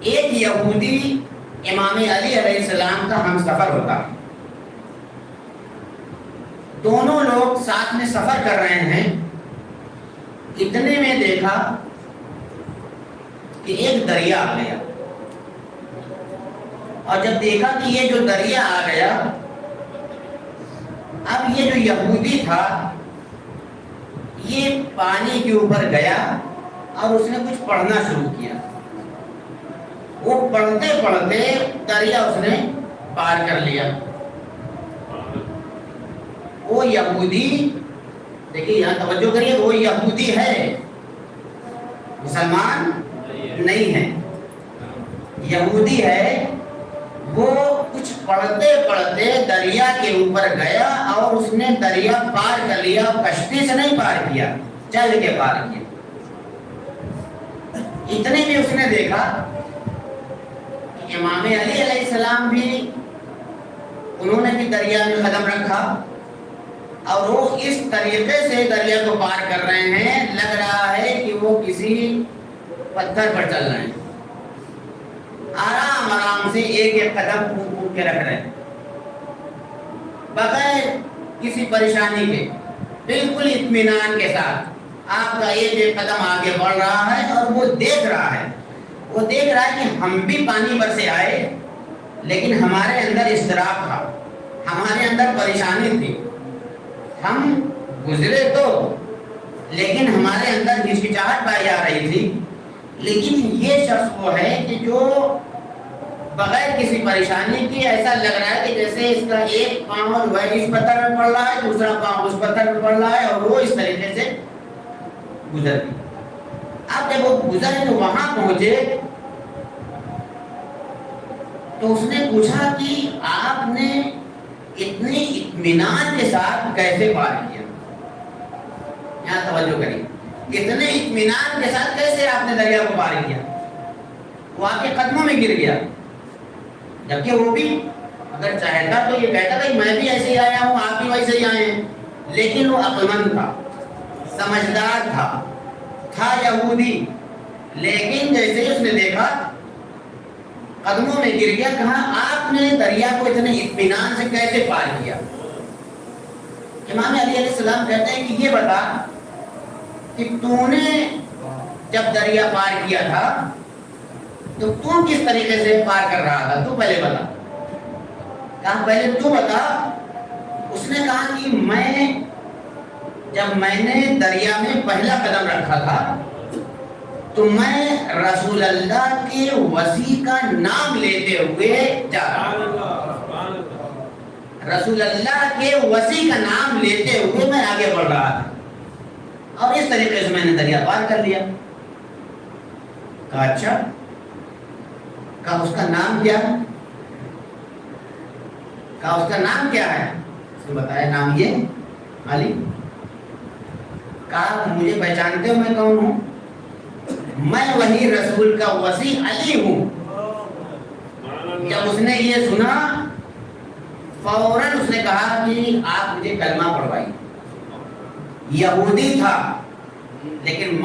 ایک یہودی امام علی علیہ السلام کا ہم سفر ہوتا، دونوں لوگ ساتھ میں سفر کر رہے ہیں، اتنے میں دیکھا کہ ایک دریا آ گیا، اور جب دیکھا کہ یہ جو دریا آ گیا، اب یہ جو یہودی تھا یہ پانی کے اوپر گیا اور اس نے کچھ پڑھنا شروع کیا، وہ پڑھتے پڑھتے دریا اس نے پار کر لیا۔ وہ یہودی، دیکھیے یہاں توجہ کریے، وہ یہودی ہے، مسلمان نہیں ہے، یہودی ہے۔ وہ کچھ پڑھتے پڑھتے دریا کے اوپر گیا اور اس نے دریا پار کر لیا، کشتی سے نہیں پار کیا، چل کے پار کیا۔ اتنے میں اس نے دیکھا کہ امام علی علیہ السلام بھی، انہوں نے بھی دریا میں قدم رکھا اور وہ اس طریقے سے دریا کو پار کر رہے ہیں، لگ رہا ہے کہ وہ کسی پتھر پر چل رہے ہیں، آرام آرام سے ایک ایک قدم پھونک پھونک کے رکھ رہے ہیں، بغیر کسی پریشانی کے، بالکل اطمینان کے ساتھ آپ کا ایک ایک قدم آگے بڑھ رہا ہے۔ اور وہ دیکھ رہا ہے کہ ہم بھی پانی پر سے آئے لیکن ہمارے اندر اضطراب تھا، ہمارے اندر پریشانی تھی، ہم گزرے تو لیکن ہمارے اندر ہچکچاہٹ پائی جا رہی تھی، لیکن یہ شخص وہ ہے کہ جو بغیر کسی پریشانی کی، ایسا لگ رہا ہے کہ جیسے اس کا ایک پاؤں جو ہے اس پتھر میں پڑ رہا ہے، دوسرا پاؤں اس پتھر میں پڑ رہا ہے، اور وہ اس طریقے سے گزر گئی۔ اب جب وہ گزر کے وہاں پہنچے تو اس نے پوچھا کہ آپ نے اتنی اطمینان کے ساتھ کیسے پار کیا؟ یہاں توجہ کریں، اتنے اطمینان کے ساتھ کیسے آپ نے دریا کو پار کیا؟ وہ آپ کے قدموں میں گر گیا، جبکہ وہ بھی اگر چاہتا تو یہ کہتا کہ میں بھی ایسے ہی آیا ہوں، آپ بھی ویسے ہی آئے ہیں، لیکن وہ عقلمند تھا، سمجھدار تھا یہودی۔ لیکن جیسے ہی اس نے دیکھا قدموں میں گر گیا، کہا آپ نے دریا کو اتنے اطمینان سے کیسے پار کیا؟ امام علی علیہ السلام کہتے ہیں کہ یہ بتا کہ تو نے جب دریا پار کیا تھا تو کس طریقے سے پار کر رہا تھا، تو پہلے بتا۔ کہا پہلے تو بتا۔ اس نے کہا کہ جب میں نے دریا میں پہلا قدم رکھا تھا تو میں رسول اللہ کے وصی کا نام لیتے ہوئے جا رہا، رسول اللہ کے وصی کا نام لیتے ہوئے میں آگے بڑھ رہا تھا، اور اس طریقے سے میں نے دریا پار کر لیا۔ کہا اچھا، کہا اس کا نام کیا ہے؟ کہا اس کا نام کیا ہے؟ اس نے بتایا نام یہ علی۔ کہا مجھے پہچانتے ہو میں کون ہوں؟ میں وہی رسول کا وصی علی ہوں۔ جب اس نے یہ سنا فوراً اس نے کہا کہ آپ مجھے کلمہ پڑھوائیے۔ یہودی تھا لیکن